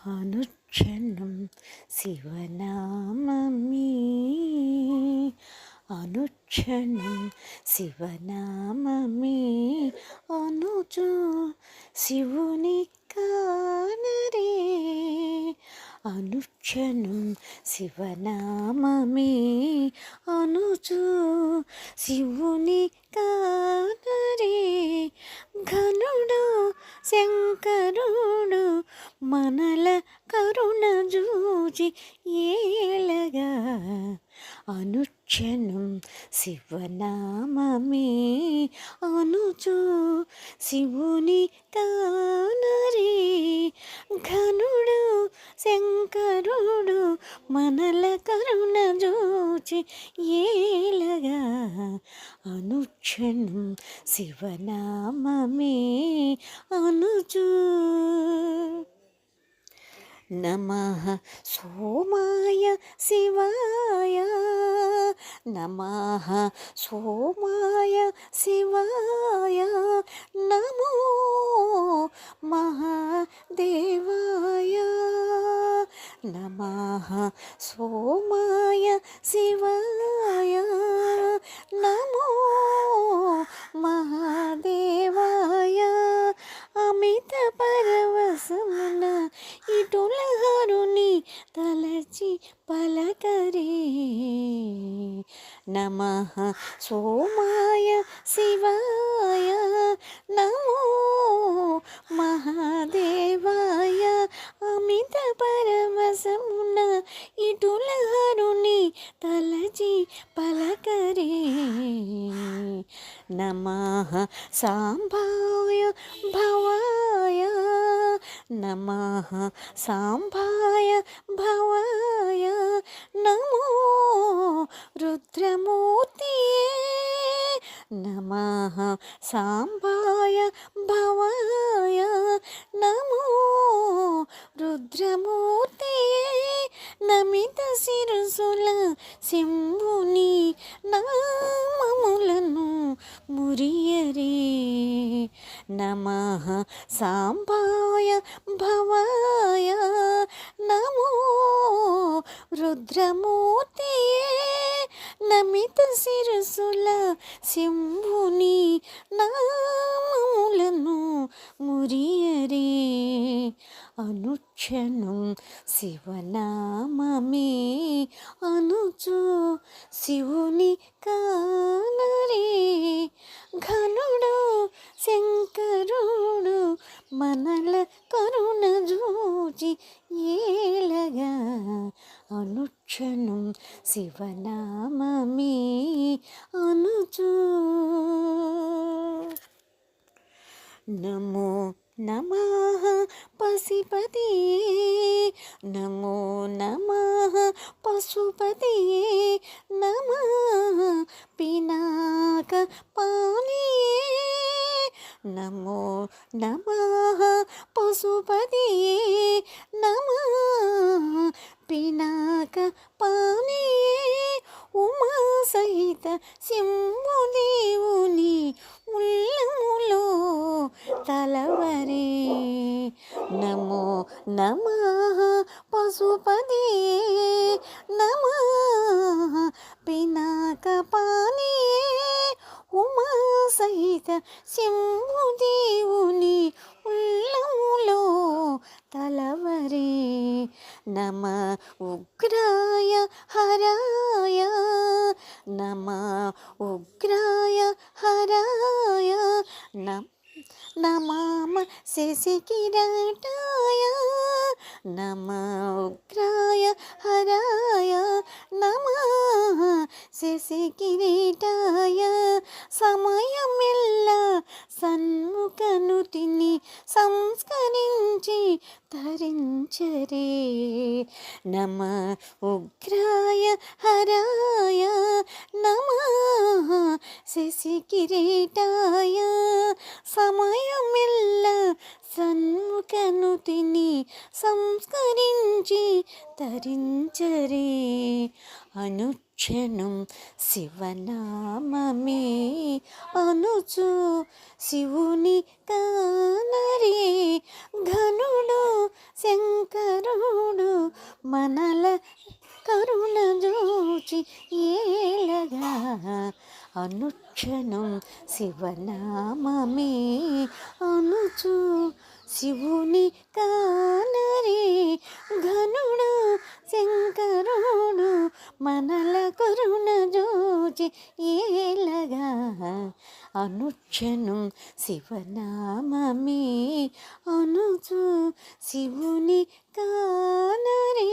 అనుక్షణం శివనామమే, అనుక్షణం శివనామమే, అనుచు శివుని కానరే. అనుక్షణం శివనామమే, అనుచు శివుని కానరే. ఘనుడు శంకరుడు మనల కరుణ జూచి ఏలగా. అనుక్షణం శివనామమే, అనుచు శివుని కానరే. ఘనుడు శంకరుడు మనల కరుణ జూచి ఏలగా. అనుక్షణం శివనామమే, అనుచు. నమః సోమాయ శివాయ, నమః సోమాయ శివాయ, నమో మహాదేవాయ. నమః సోమాయ శివాయ, నమో మహాదేవాయ. అమిత పరవశమున ఇటుల హరుని తలచి పలకరే. నమః సోమాయ శివాయ, నమో మహాదేవాయ. అమిత పరవశమున ఇటుల హరుని తలచి పలకరే. నమః సాంబాయ భవాయ, నమః సాంబాయ భవాయ, నమో రుద్రమూర్తియే. నమః సాంబాయ భవాయ, నమో రుద్రమూర్తియే. నమిత శిరసుల శంభుని నామములను మురియరే. నమః సాంబాయ భవాయ, నమో రుద్రమూర్తియే. నమిత శిరసుల శంభుని నామములను మురియరే. అనుక్షణం శివనామమే, అనుచు శివుని కానరే. ఘనుడు శంకరుడు మనల కరుణ జూచి ఏలగా. అనుక్షణం శివనామమే, అనుచు. నమో నమః పశుపతియే, నమో నమః పశుపతియే. నమః పినాక పానీయే, నమో నమః పశుపతియే. నమః పినాక పానీయే. ఉమా సహిత శంభుదేవుని ఉల్లములో తలవరే. నమో నమః పశుపతియే, నమః పినాక పానీయే. ఉమా సహిత శంభుదేవుని ఉల్లములో తలవరే. నమః ఉగ్రాయ హరాయ, నమః ఉగ్రాయ హరాయ, నమామ శశికిరీటాయ. నమః ఉగ్రాయ హరాయ, నమః శశికిరీటాయ. సమయమెల్ల సన్ముఖను తిని సంస్కరించి ధరించరే. నమః ఉగ్రాయ హరాయ, నమః శశికిరీటాయ. సమయమెల్ల సన్ముఖను తిని సంస్కరించి ధరించరే. అనుక్షణం శివనామమే, అనుచు శివుని కానరే. ఘనుడు శంకరుడు మనల కరుణ జోచి ఏలగా అనుక్షణం శివనామమే అనుచు శివుని కానరే ఘనుడు శంకరుడు మనల కరుణ జోచి ఏలగా అనుక్షణం శివనామమే అనుచు శివుని కానరే